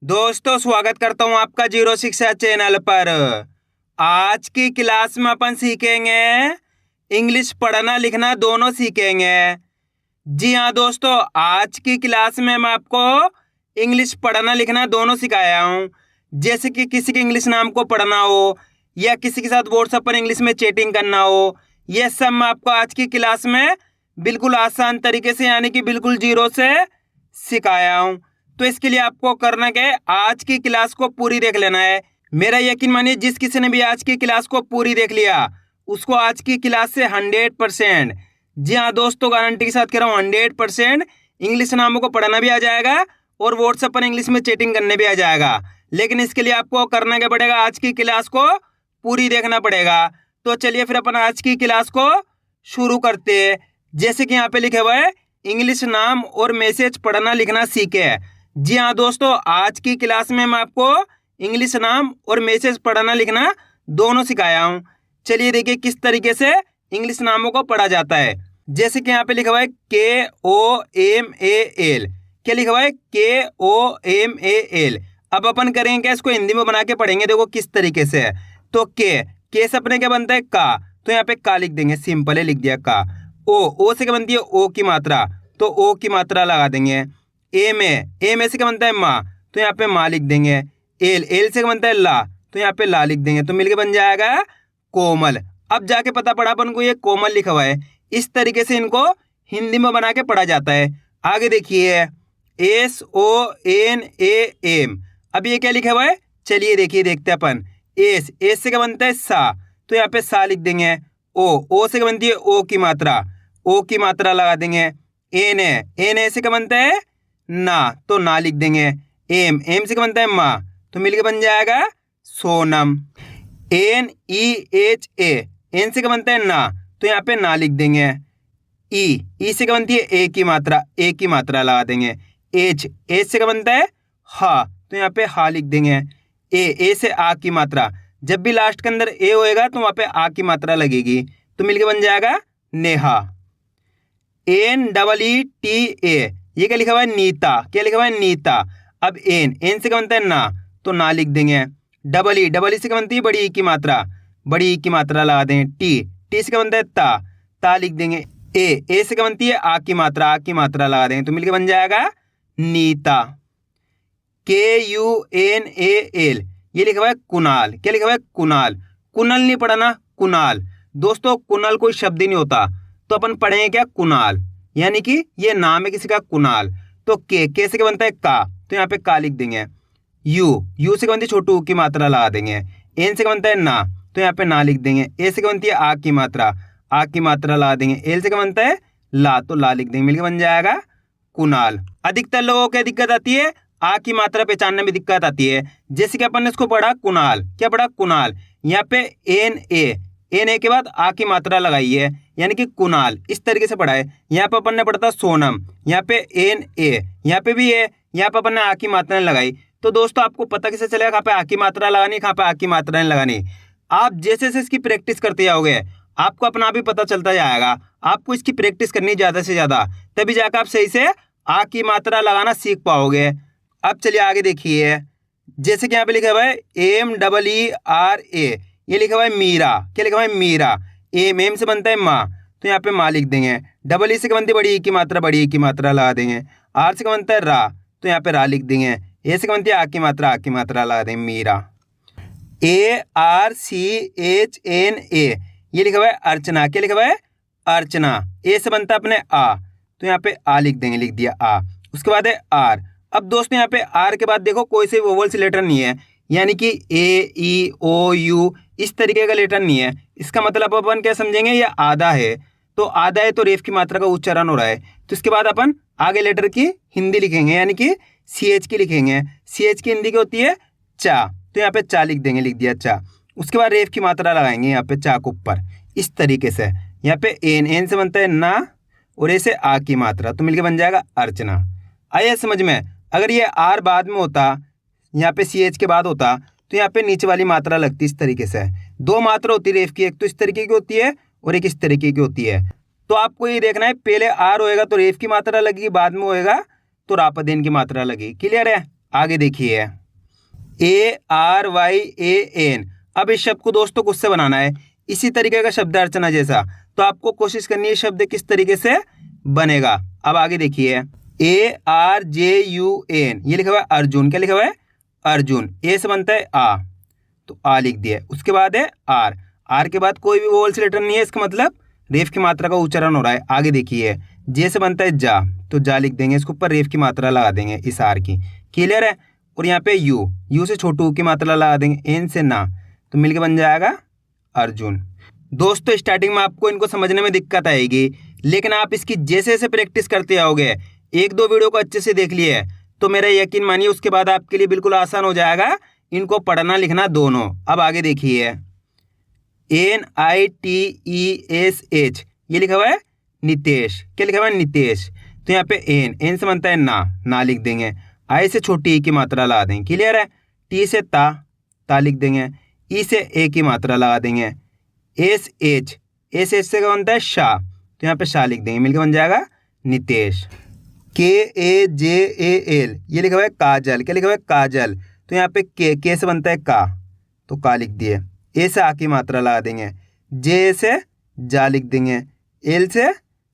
दोस्तों स्वागत करता हूं आपका जीरो शिक्षा चैनल पर। आज की क्लास में अपन सीखेंगे इंग्लिश पढ़ना लिखना दोनों सीखेंगे। जी हाँ दोस्तों, आज की क्लास में मैं आपको इंग्लिश पढ़ना लिखना दोनों सिखाया हूं। जैसे कि किसी के इंग्लिश नाम को पढ़ना हो या किसी के साथ व्हाट्सएप पर इंग्लिश में चैटिंग करना हो, यह सब मैं आपको आज की क्लास में बिल्कुल आसान तरीके से यानी कि बिल्कुल जीरो से सिखाया हूं। तो इसके लिए आपको करना क्या है, आज की क्लास को पूरी देख लेना है। मेरा यकीन मानिए जिस किसी ने भी आज की क्लास को पूरी देख लिया उसको आज की क्लास से 100%, जी हाँ दोस्तों गारंटी के साथ कह रहा हूँ 100% इंग्लिश नामों को पढ़ना भी आ जाएगा और व्हाट्सएप पर इंग्लिश में चैटिंग करने भी आ जाएगा। लेकिन इसके लिए आपको करना क्या पड़ेगा, आज की क्लास को पूरी देखना पड़ेगा। तो चलिए फिर अपन आज की क्लास को शुरू करते हैं। जैसे कि यहाँ पे लिखे हुआ है इंग्लिश नाम और मैसेज पढ़ना लिखना सीखे। जी हाँ दोस्तों, आज की क्लास में मैं आपको इंग्लिश नाम और मैसेज पढ़ना लिखना दोनों सिखाया हूँ। चलिए देखिए किस तरीके से इंग्लिश नामों को पढ़ा जाता है। जैसे कि यहाँ पे लिखा हुआ है KOMAL। क्या लिखा हुआ है KOMAL। अब अपन करेंगे क्या, इसको हिंदी में बना के पढ़ेंगे। देखो किस तरीके से है। तो के से अपने क्या बनता है का, तो यहाँ पे का लिख देंगे, सिंपल है लिख दिया का। ओ से क्या बनती है ओ की मात्रा, तो ओ की मात्रा लगा देंगे। ए में से क्या बनता है माँ, तो यहाँ पे माँ लिख देंगे। एल से क्या बनता है ला, तो यहाँ पे ला लिख देंगे, तो मिलके बन जाएगा कोमल। अब जाके पता पड़ा अपन को ये कोमल लिखा हुआ है। इस तरीके से इनको हिंदी में बना के पढ़ा जाता है। आगे देखिए SONAM। अब ये क्या लिखा हुआ है, चलिए देखिए देखते हैं अपन। एस से क्या बनता है सा, तो यहाँ पे सा लिख देंगे। ओ से क्या बनती है ओ की मात्रा, ओ की मात्रा लगा देंगे। एन से क्या बनता है ना, तो ना लिख देंगे। एम से क्या बनता है माँ, तो मिलके बन जाएगा सोनम। NEHA, एन से क्या बनता है ना, तो यहाँ पे ना लिख देंगे। ई से क्या बनती है ए की मात्रा, ए की मात्रा लगा देंगे। एच से क्या बनता है हा, तो यहाँ पे हा लिख देंगे। ए से आ की मात्रा, जब भी लास्ट के अंदर ए होएगा तो वहाँ पे आ की मात्रा लगेगी, तो मिलके बन जाएगा नेहा। NEETA, ये क्या लिखा हुआ है नीता। क्या लिखा हुआ है नीता। अब एन से क्या बनता है ना, तो ना लिख देंगे। डबल ई से क्या बनती है बड़ी ई की मात्रा, बड़ी ई की मात्रा लगा देंगे। टी से क्या बनता है ता लिख देंगे। ए से क्या बनती है आ की मात्रा, आ की मात्रा लगा देंगे, तो मिलके बन जाएगा नीता। KUNAL, ये लिखा हुआ है कुणाल। क्या लिखा हुआ है कुणाल। कुणाल नहीं पढ़ना, कुणाल। दोस्तों कुणाल कोई शब्द ही नहीं होता, तो अपन पढ़ेंगे क्या कुणाल, यानी कि ये नाम है किसी का कुणाल। तो के से क्या बनता है का, तो यहाँ पे का लिख देंगे। यू से क्या बनती है छोटू ऊ की मात्रा लगा देंगे। एन से क्या बनता है ना, तो यहाँ पे ना लिख देंगे। ए से क्या बनती है आ की मात्रा, आ की मात्रा लगा देंगे। एल से क्या बनता है ला, तो ला लिख देंगे, मिलकर बन जाएगा कुणाल। अधिकतर लोगों को क्या दिक्कत आती है, आ की मात्रा पहचानने में दिक्कत आती है। जैसे कि अपन ने इसको पढ़ा कुणाल, क्या पढ़ा कुणाल। यहाँ पे एन ए के बाद आ की मात्रा लगाई है यानी कि कुणाल, इस तरीके से पढ़ा है। यहाँ पे अपन ने पढ़ा था सोनम, यहाँ पे NA, यहाँ पे भी है, यहाँ पे अपन ने आ की मात्रा लगाई। तो दोस्तों आपको पता कैसे चलेगा कहाँ पे आ की मात्रा लगानी, कहाँ पे आ की मात्रा नहीं लगानी। आप जैसे जैसे इसकी प्रैक्टिस करते जाओगे आपको अपना आप ही पता चलता जाएगा। आपको इसकी प्रैक्टिस करनी ज़्यादा से ज़्यादा, तभी जाकर आप सही से आ की मात्रा लगाना सीख पाओगे। अब चलिए आगे देखिए। जैसे कि यहाँ पे लिखा हुआ है MEERA, ये लिखा हुआ है मीरा। क्या लिखा हुआ है मीरा। एम से बनता है माँ, तो यहाँ पे माँ लिख देंगे। डबल ई से क्या बनती है बड़ी ई की मात्रा, बड़ी ई की मात्रा लगा देंगे। आर से क्या बनता है रा, तो यहाँ पे रा लिख देंगे। ए से क्या बनती है आ की मात्रा, आ की मात्रा लगा देंगे मीरा। ARCHNA, ये लिखा हुआ है अर्चना। क्या लिखा हुआ है अर्चना। ए से बनता है अपने आ, तो यहाँ पे आ लिख देंगे, लिख दिया आ। उसके बाद है आर। अब दोस्तों यहाँ पे आर के बाद देखो कोई से वोवल्स लेटर नहीं है, यानी कि AEOU इस तरीके का लेटर नहीं है। इसका मतलब अपन क्या समझेंगे, ये आधा है। तो आधा है तो रेफ की मात्रा का उच्चारण हो रहा है। तो इसके बाद अपन आगे लेटर की हिंदी लिखेंगे, यानी कि CH की लिखेंगे। CH की हिंदी की होती है चा, तो यहाँ पे चा लिख देंगे, लिख दिया चा। उसके बाद रेफ की मात्रा लगाएंगे यहाँ पे चा के ऊपर, इस तरीके से। यहाँ पे एन से बनता है ना और ए से आ की मात्रा, तो मिलके बन जाएगा अर्चना। आइए समझ में। अगर ये आर बाद में होता, यहाँ पे CH के बाद होता, तो यहाँ पे नीचे वाली मात्रा लगती इस तरीके से। दो मात्रा होती है रेफ की, एक तो इस तरीके की होती है और एक इस तरीके की होती है। तो आपको ये देखना है, पहले आर होएगा तो रेफ की मात्रा लगेगी, बाद में होएगा तो रापदेन की मात्रा लगेगी। क्लियर है। आगे देखिए ARYAN। अब इस शब्द को दोस्तों किससे बनाना है, इसी तरीके का शब्द अर्चना जैसा। तो आपको कोशिश करनी है शब्द किस तरीके से बनेगा। अब आगे देखिए ARJUN, ये लिखा हुआ है अर्जुन। क्या लिखा हुआ है, अर्जुन। ए से बनता है आ, तो आ लिख दिया। उसके बाद है आर, आर के बाद कोई भी वोवल से लेटर नहीं है, इसका मतलब रेफ की मात्रा का उच्चारण हो रहा है। आगे देखिए जे से बनता है जा, तो जा लिख देंगे, इसके ऊपर रेफ की मात्रा लगा देंगे इस आर की। क्लियर है। और यहाँ पे यू, यू से छोटू की मात्रा लगा देंगे, एन से ना, तो मिलके बन जाएगा अर्जुन। दोस्तों स्टार्टिंग में आपको इनको समझने में दिक्कत आएगी, लेकिन आप इसकी जैसे जैसे प्रैक्टिस करते आओगे, एक दो वीडियो को अच्छे से देख लिए तो मेरा यकीन मानिए उसके बाद आपके लिए बिल्कुल आसान हो जाएगा इनको पढ़ना लिखना दोनों। अब आगे देखिए NITESH, ये लिखा हुआ है नितेश। क्या लिखा हुआ है, नितेश। तो यहाँ पे एन, एन से बनता है ना, ना लिख देंगे। आई से छोटी ई की मात्रा लगा देंगे। क्लियर है। टी से ता, ता लिख देंगे। ई से ए की मात्रा लगा देंगे। एस एच, एस एच से क्या बनता है शाह, तो यहाँ पे शाह लिख देंगे, मिलकर बन जाएगा नितेश। KAJAL, ये लिखा हुआ है काजल। क्या लिखा हुआ है, काजल। तो यहाँ पे के से बनता है का, तो का लिख दिए। ए से आ की मात्रा लगा देंगे। जे से जा लिख देंगे। एल से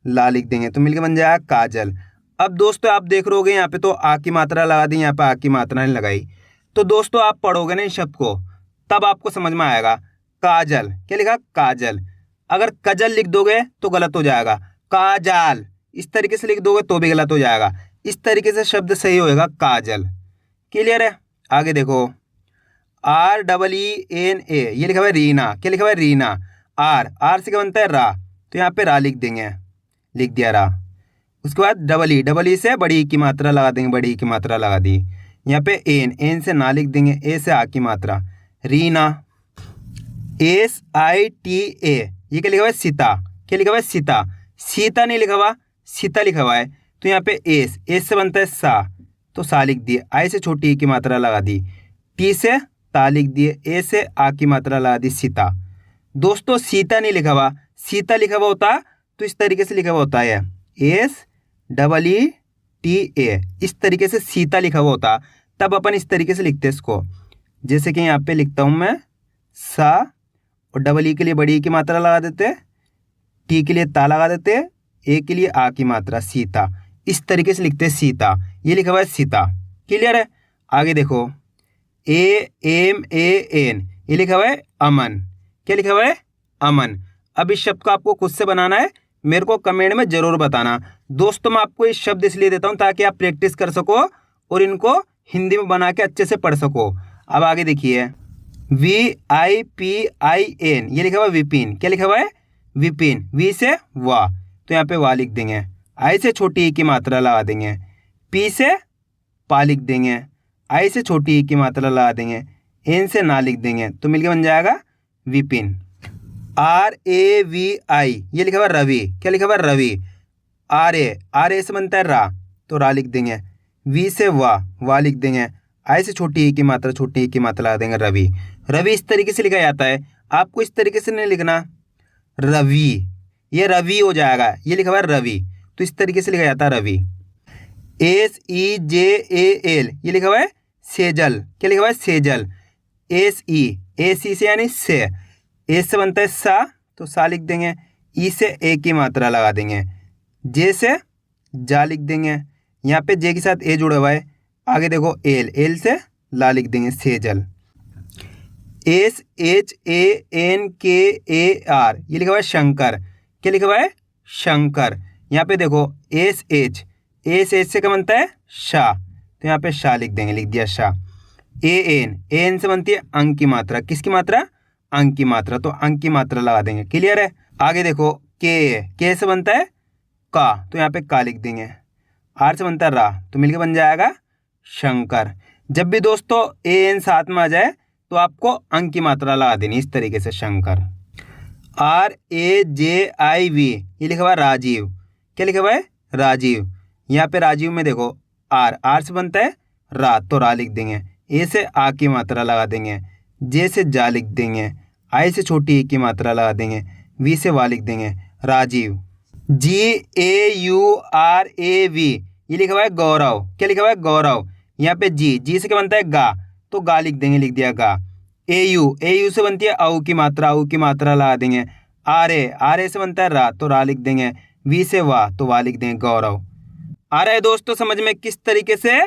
ला लिख देंगे, तो मिलकर बन जाएगा काजल। अब दोस्तों आप देख रहोगे यहाँ पे तो आ की मात्रा लगा दी, यहाँ पे आ की मात्रा नहीं लगाई। तो दोस्तों आप पढ़ोगे ना इस शब्द को, तब आपको समझ में आएगा। काजल, क्या लिखा, काजल। अगर कजल लिख दोगे तो गलत हो जाएगा। काजल इस तरीके से लिख दोगे तो भी गलत हो जाएगा। इस तरीके से शब्द सही होएगा काजल। क्लियर है। आगे देखो REENA, ये लिखा हुआ है रीना। क्या लिखा हुआ है, रीना। आर, आर से क्या बनता है रा, तो यहाँ पे रा लिख देंगे, लिख दिया रा। उसके बाद डबल ई से बड़ी ई की मात्रा लगा देंगे, बड़ी ई की मात्रा लगा दी। यहाँ पे एन, एन से ना लिख देंगे, ए से आ की मात्रा, रीना। SITA, ये क्या लिखा हुआ है सीता। क्या लिखा हुआ है, सीता। सीता नहीं लिखा हुआ, सीता लिखा हुआ है। तो यहाँ पे एस, एस से बनता है सा, तो सा लिख दिए। आई से छोटी ई की मात्रा लगा दी। टी से ता लिख दिए। ए से आ की मात्रा लगा दी, सीता। दोस्तों सीता नहीं लिखा हुआ, सीता लिखा हुआ होता तो इस तरीके से लिखा हुआ होता है SEETA, इस तरीके से सीता लिखा हुआ होता, तब अपन इस तरीके से लिखते इसको। जैसे कि यहाँ पे लिखता हूँ मैं सा, और डबल ई के लिए बड़ी ई की मात्रा लगा देते, टी के लिए ता लगा देते, ए के लिए आ की मात्रा, सीता। इस तरीके से लिखते हैं सीता। ये लिखा हुआ है सीता। क्लियर है। आगे देखो AMAN, ये लिखा हुआ है अमन। क्या लिखा हुआ है, अमन। अब इस शब्द को आपको खुद से बनाना है, मेरे को कमेंट में ज़रूर बताना। दोस्तों मैं आपको इस शब्द इसलिए देता हूँ ताकि आप प्रैक्टिस कर सको और इनको हिंदी में बना के अच्छे से पढ़ सको। अब आगे देखिए VIPIN, ये लिखा हुआ है विपिन। क्या लिखा हुआ है, विपिन। वी से वाह, तो यहाँ पे वाह लिख देंगे। आई से छोटी ई की मात्रा लगा देंगे। पी से पा लिख देंगे। आई से छोटी ई की मात्रा लगा देंगे। एन से ना लिख देंगे, तो मिलके बन जाएगा विपिन। RAVI, ये लिखा हुआ रवि। क्या लिखा हुआ रवि। RA से बनता है रा, तो रा लिख देंगे। वी से वाह, वाह लिख देंगे। आई से छोटी ई की मात्रा, छोटी ई की मात्रा लगा देंगे, रवि। रवि इस तरीके से लिखा जाता है, आपको इस तरीके से नहीं लिखना रवि, ये रवि हो जाएगा। ये लिखा हुआ है रवि, तो इस तरीके से लिखा जाता है रवि। SEJAL, ये लिखा हुआ है सेजल। क्या लिखा हुआ है, सेजल। AC से यानी से, ए से बनता है सा, तो सा लिख देंगे। ई से ए की मात्रा लगा देंगे। जे से जा लिख देंगे। यहाँ पे जे के साथ ए जुड़ा हुआ है। आगे देखो एल, एल से ला लिख देंगे, सेजल। SHANKAR, ये लिखा हुआ है शंकर। क्या लिखा हुआ है, शंकर। यहाँ पे देखो SH से क्या बनता है शाह, तो यहाँ पे शाह लिख देंगे, लिख दिया शाह। AN से बनती है अंक की मात्रा। किसकी मात्रा, अंक की मात्रा, तो अंक की मात्रा लगा देंगे। क्लियर है। आगे देखो के से बनता है का, तो यहाँ पे का लिख देंगे। आर से बनता है रा, तो मिलके बन जाएगा शंकर। जब भी दोस्तों AN साथ में आ जाए तो आपको अंक की मात्रा लगा देनी, इस तरीके से शंकर। RAJIV, ये लिखा हुआ है राजीव। क्या लिखा हुआ है, राजीव। यहाँ पे राजीव में देखो आर से बनता है रा, तो रा लिख देंगे। ए से आ की मात्रा लगा देंगे। जे से जा लिख देंगे। आई से छोटी ई की मात्रा लगा देंगे। वी से वा लिख देंगे, राजीव। GAURAV, ये लिखा हुआ है गौरव। क्या लिखा हुआ है, गौरव। यहाँ पे जी से क्या बनता है गा, तो गा लिख देंगे, लिख दिया गा। ए यू से बनती है औ की मात्रा लगा देंगे। आर ए से बनता है रा, तो रा लिख देंगे। वी से वाह, तो वाह लिख देंगे गौरव। आ रहा है दोस्तों समझ में किस तरीके से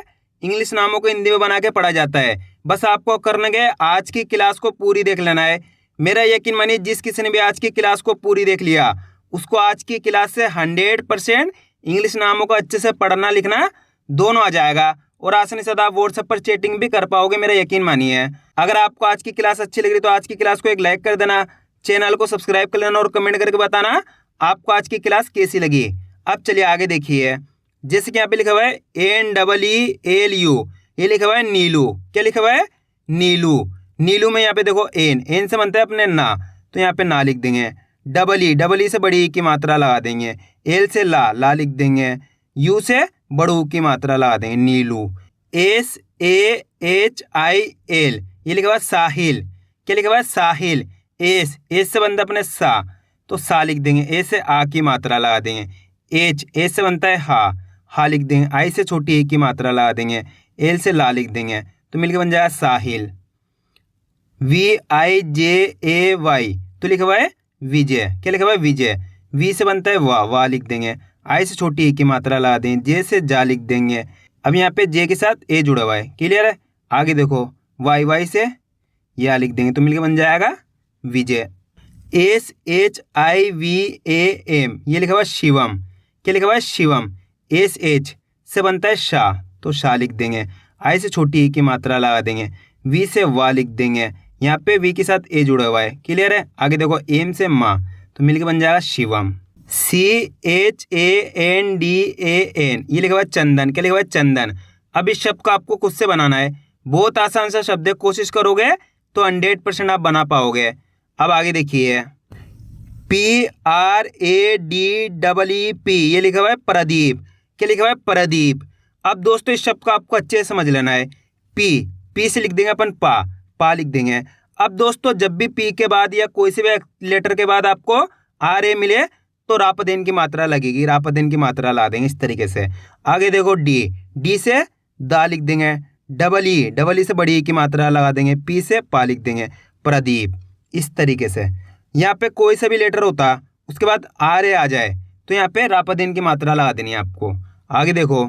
इंग्लिश नामों को हिंदी में बना के पढ़ा जाता है। बस आपको करना है आज की क्लास को पूरी देख लेना है। मेरा यकीन मानिए जिस किसी ने भी आज की क्लास को पूरी देख लिया उसको आज की क्लास से 100% इंग्लिश नामों को अच्छे से पढ़ना लिखना दोनों आ जाएगा और आसानी से आप व्हाट्सएप पर चैटिंग भी कर पाओगे, मेरा यकीन मानिए। अगर आपको आज की क्लास अच्छी लग रही तो आज की क्लास को एक लाइक कर देना, चैनल को सब्सक्राइब कर लेना और कमेंट करके बताना आपको आज की क्लास कैसी लगी। अब चलिए आगे देखिए, जैसे कि यहाँ पे लिखा हुआ है NEELU, ये लिखा हुआ है नीलू। क्या लिखा हुआ है? नीलू। नीलू में यहाँ पे देखो एन से बनता है अपने ना, तो यहाँ पे ना लिख देंगे। डबल ई से बड़ी की मात्रा लगा देंगे। एल से ला लिख देंगे। यू से बड़ू की मात्रा लगा देंगे, नीलू। SAHIL, ये लिखा हुआ है साहिल। क्या लिखा हुआ है? साहिल। एस से बनता है अपने सा, तो सा लिख देंगे। ए से आ की मात्रा लगा देंगे। एच से बनता है हा लिख देंगे। आई से छोटी ए की मात्रा लगा देंगे। एल से ला लिख देंगे, तो मिलकर बन जाएगा साहिल। VIJAY, तो लिखा हुआ है विजय। क्या लिखा हुआ है? विजय। वी से बनता है वाह लिख देंगे। आई से छोटी ए की मात्रा लगा देंगे। जे से जा लिख देंगे। अब यहाँ पे जे के साथ ए जुड़ा हुआ है, क्लियर है? आगे देखो वाई से या लिख देंगे, तो मिलकर बन जाएगा विजय। SHIVAM, ये लिखा हुआ है शिवम। क्या लिखा हुआ है? शिवम। SH से बनता है शाह, तो शाह लिख देंगे। आई से छोटी ए की मात्रा लगा देंगे। वी से वाह लिख देंगे। यहाँ पे वी के साथ ए जुड़ा हुआ है, क्लियर है? आगे देखो एम से माँ, तो मिलकर बन जाएगा शिवम। CHANDAN, ये लिखा हुआ है चंदन। क्या लिखा हुआ है? चंदन। अब इस शब्द को आपको खुद से बनाना है, बहुत आसान सा शब्द है, कोशिश करोगे तो 100% आप बना पाओगे। अब आगे देखिए PRADEEP, ये लिखा हुआ है प्रदीप। क्या लिखा हुआ है? प्रदीप। अब दोस्तों इस शब्द को आपको अच्छे से समझ लेना है। पी से लिख देंगे अपन पा लिख देंगे। अब दोस्तों जब भी पी के बाद या कोई से भी लेटर के बाद आपको RA मिले तो रापदेन की मात्रा लगेगी, रापदेन की मात्रा ला देंगे इस तरीके से। आगे देखो डी से दा लिख देंगे। डबल ई से बड़ी की मात्रा लगा देंगे। पी से पा लिख देंगे, प्रदीप। इस तरीके से यहाँ पे कोई सा भी लेटर होता उसके बाद RA आ जाए तो यहाँ पे रापदेन की मात्रा लगा देनी है आपको। आगे देखो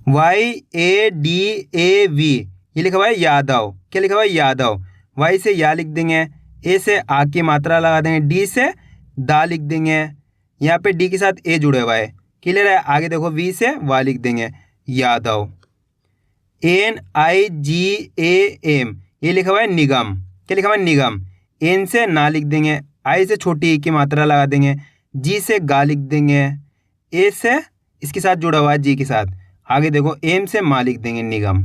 YADAV, ये लिखा हुआ है यादव। क्या लिखा हुआ है? यादव। वाई से या लिख देंगे। ए से आ की मात्रा लगा देंगे। डी से दा लिख देंगे। यहाँ पे डी के साथ ए जुड़े हुआ है, क्लियर है? आगे देखो वी से वाह लिख देंगे, यादव। NIGAM, ये लिखा हुआ है निगम। क्या लिखा हुआ है? निगम। एन से ना लिख देंगे। आई से छोटी ई की मात्रा लगा देंगे। जी से गा लिख देंगे। ए से इसके साथ जुड़ा हुआ है जी के साथ। आगे देखो एम से मा लिख देंगे, निगम।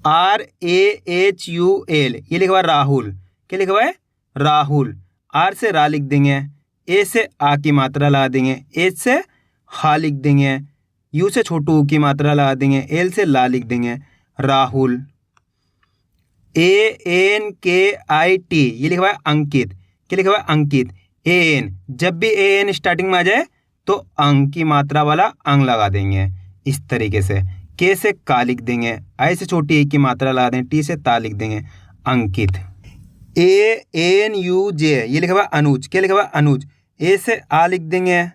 RAHUL, ये लिखा हुआ है राहुल। क्या लिखा हुआ है? राहुल। आर से रा लिख देंगे। ए से आ की मात्रा लगा देंगे। एच से हा लिख देंगे। यू से छोटू की मात्रा लगा देंगे। एल से ला लिख देंगे, राहुल। ANKIT, ये लिखा हुआ है अंकित। क्या लिखा हुआ है? अंकित। AN, जब भी AN स्टार्टिंग में आ जाए तो अंक की मात्रा वाला अंग लगा देंगे इस तरीके से। के से का लिख देंगे। आई से छोटी ए की मात्रा लगा देंगे। टी से ता लिख देंगे, अंकित। ANUJ, ये लिखा हुआ है अनुज। क्या लिखा हुआ है? अनुज। ए से आ लिख देंगे।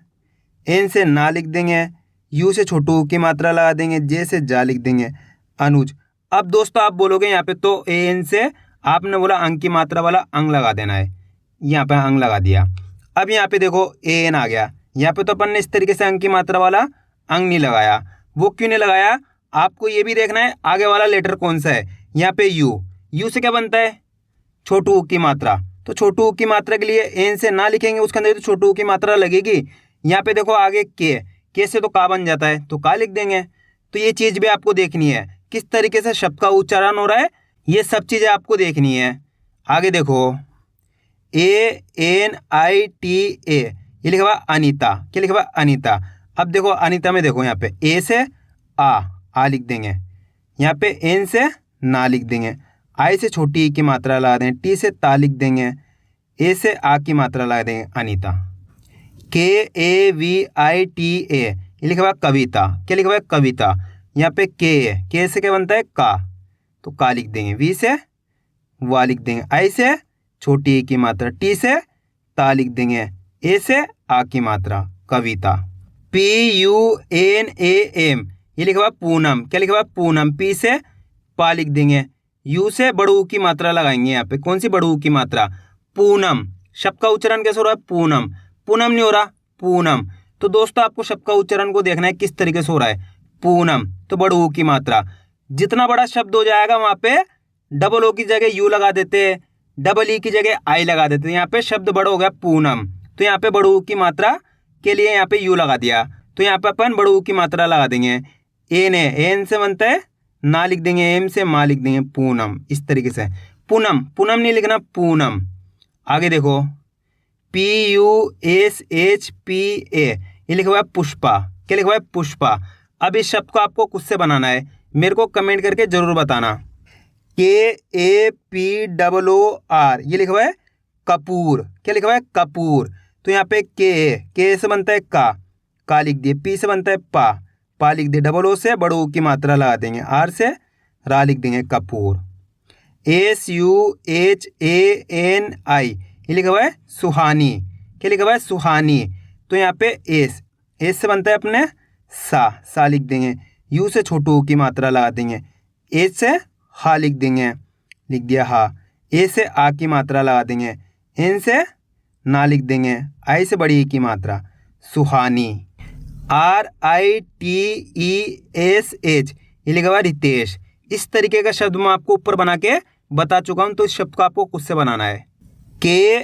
एन से ना लिख देंगे। यू से छोटू की मात्रा लगा देंगे। जे से जा लिख देंगे, अनुज। अब दोस्तों आप बोलोगे यहाँ पे तो AN से आपने बोला अंक की मात्रा वाला अंग लगा देना है, यहाँ पे अंग लगा दिया। अब यहाँ पे देखो AN आ गया। यहाँ पे तो अपन ने इस तरीके से अंक की मात्रा वाला अंग नहीं लगाया। वो क्यों नहीं लगाया? आपको ये भी देखना है आगे वाला लेटर कौन सा है। यहाँ पे यू से क्या बनता है? छोटू ऊ की मात्रा। तो छोटू ऊ की मात्रा के लिए एन से ना लिखेंगे, उसके अंदर तो छोटू ऊ की मात्रा लगेगी। यहाँ पे देखो आगे के से तो का बन जाता है, तो का लिख देंगे। तो ये चीज़ भी आपको देखनी है, किस तरीके से शब्द का उच्चारण हो रहा है, ये सब चीज़ें आपको देखनी है। आगे देखो ANITA, ये लिखा हुआ अनीता। क्या लिखा हुआ? अनीता। अब देखो अनीता में देखो यहाँ पे ए से आ लिख देंगे। यहाँ पे एन से ना लिख देंगे। आई से छोटी ई की मात्रा लगा देंगे। टी से ता लिख देंगे। ए से आ की मात्रा लगा देंगे, अनीता। KAVITA, ये लिखा हुआ कविता। क्या लिखा हुआ है? कविता। यहाँ पे के है, के से क्या बनता है का, तो का लिख देंगे। वी से वा लिख देंगे। आई से छोटी ए की मात्रा, टी से ता लिख देंगे। ए से आ की मात्रा कविता। PUNAM ये लिखा हुआ पूनम। क्या लिखा हुआ पूनम। पी से पा लिख देंगे। यू से बड़ू की मात्रा लगाएंगे। यहाँ पे कौन सी बड़ू की मात्रा, पूनम। शब्द का उच्चारण कैसे हो रहा है, पूनम। पूनम नहीं हो रहा, पूनम। तो दोस्तों आपको शब्द का उच्चारण को देखना है किस तरीके से हो रहा है, पूनम तो बड़ू की मात्रा। जितना बड़ा शब्द हो जाएगा वहाँ पे डबल ओ की जगह यू लगा देते हैं, डबल ई की जगह आई लगा देते हैं। यहाँ पे शब्द बड़ा हो गया पूनम, तो यहाँ पे बड़ू की मात्रा के लिए यहाँ पे यू लगा दिया, तो यहाँ पे अपन बड़ू की मात्रा लगा देंगे। एन है, एन से बनता है ना लिख देंगे, एम से माँ लिख देंगे, पूनम। इस तरीके से पूनम, पूनम नहीं लिखना, पूनम। आगे देखो PUSHPA ये लिखा हुआ है पुष्पा। क्या लिखा हुआ है, पुष्पा। अब इस शब्द को आपको खुद से बनाना है, मेरे को कमेंट करके जरूर बताना। KAPOOR ये लिखा हुआ है कपूर। क्या लिखा हुआ है, कपूर। तो यहाँ पे के से बनता है का लिख दिए। पी से बनता है पा लिख दिए। डबल ओ से बड़ो की मात्रा लगा देंगे। आर से रा लिख देंगे, कपूर। SUHANI ये लिखा हुआ है सुहानी। क्या लिखा हुआ है, सुहानी। तो यहाँ पे एस से बनता है अपने सा लिख देंगे। यू से छोटू की मात्रा लगा देंगे। एच से हा लिख देंगे, लिख दिया हा। ए से आ की मात्रा लगा देंगे। एन से ना लिख देंगे। आई से बड़ी की मात्रा, सुहानी। RITESH ये लिखा हुआ रितेश। इस तरीके का शब्द मैं आपको ऊपर बना के बता चुका हूँ, तो इस शब्द को आपको खुद से बनाना है। KAILASH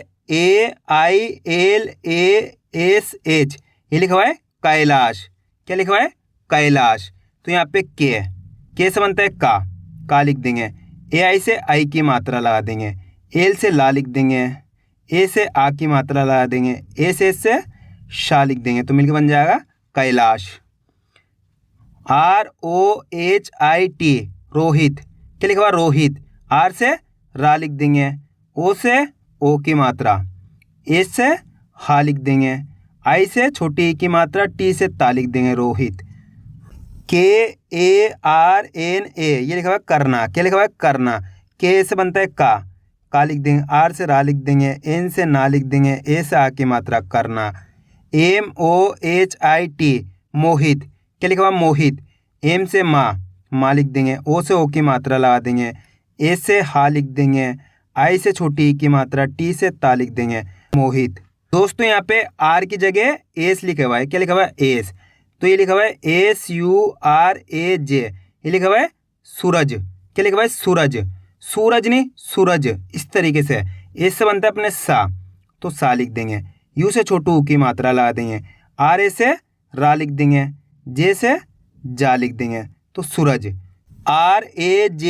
ये लिखा हुआ है कैलाश। क्या लिखा हुआ है, कैलाश। तो यहाँ पे के से बनता है का लिख देंगे। AI से आई की मात्रा लगा देंगे। एल से ला लिख देंगे। ए से आ की मात्रा लगा देंगे। ए से शा लिख देंगे, तो मिलकर बन जाएगा कैलाश। ROHIT रोहित। क्या लिखा हुआ, रोहित। आर से रा लिख देंगे। ओ से ओ की मात्रा। ए से हा लिख देंगे। आई से छोटी ई की मात्रा। टी से ता लिख देंगे, रोहित। KARNA ये लिखा हुआ है करना। क्या लिखा हुआ है, करना। के से बनता है का लिख देंगे। आर से रा लिख देंगे। एन से ना लिख देंगे। ए से आ की मात्रा, करना। MOHIT मोहित। क्या लिखा हुआ, मोहित। एम से माँ लिख देंगे। ओ से ओ की मात्रा लगा देंगे। ए से हा लिख देंगे। आई से छोटी ई की मात्रा। टी से ता लिख देंगे, मोहित। दोस्तों यहाँ पे आर की जगह एस लिखा हुआ है। क्या लिखा हुआ है, एस। तो ये लिखा हुआ है SURAJ ये लिखा हुआ है सूरज। क्या लिखा हुआ है, सूरज। सूरज नहीं, सूरज। इस तरीके से एस से बनता है अपने सा, तो सा लिख देंगे। यू से छोटू की मात्रा लगा देंगे। आर ए से रा लिख देंगे। जे से जा लिख देंगे, तो सूरज। RAJAN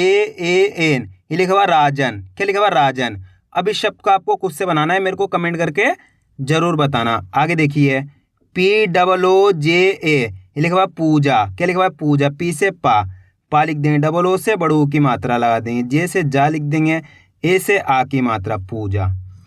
ये लिखा हुआ राजन। क्या लिखा हुआ, राजन। अब इस शब्द को आपको खुद से बनाना है, मेरे को कमेंट करके जरूर बताना। आगे देखिए POOJA ये लिखा हुआ पूजा। क्या लिखा हुआ, पूजा। पी से पा लिख देंगे। डबल ओ से बड़ू की मात्रा लगा देंगे। जे से जा लिख देंगे। ए से आ की मात्रा, पूजा।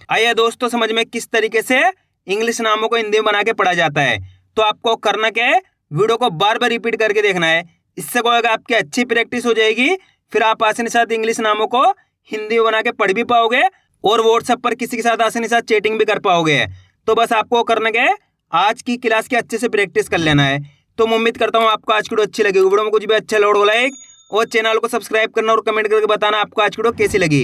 आइए दोस्तों समझ में किस तरीके से इंग्लिश नामों को हिंदी में बना के पढ़ा जाता है। तो आपको करना क्या है, वीडियो को बार बार रिपीट करके देखना है। इससे क्या होगा, आपकी अच्छी प्रैक्टिस हो जाएगी। फिर आप आसानी के साथ इंग्लिश नामों को हिंदी में बना के पढ़ भी पाओगे और व्हाट्सएप पर किसी के साथ आसानी के साथ चैटिंग भी कर पाओगे। तो बस आपको करना क्या है, आज की क्लास की अच्छे से प्रैक्टिस कर लेना है। तो मैं उम्मीद करता हूँ आपको आज की वीडियो अच्छी लगी। वीडियो में कुछ भी अच्छा लगे और चैनल को सब्सक्राइब करना और कमेंट करके बताना आपको आज की वीडियो कैसी लगी।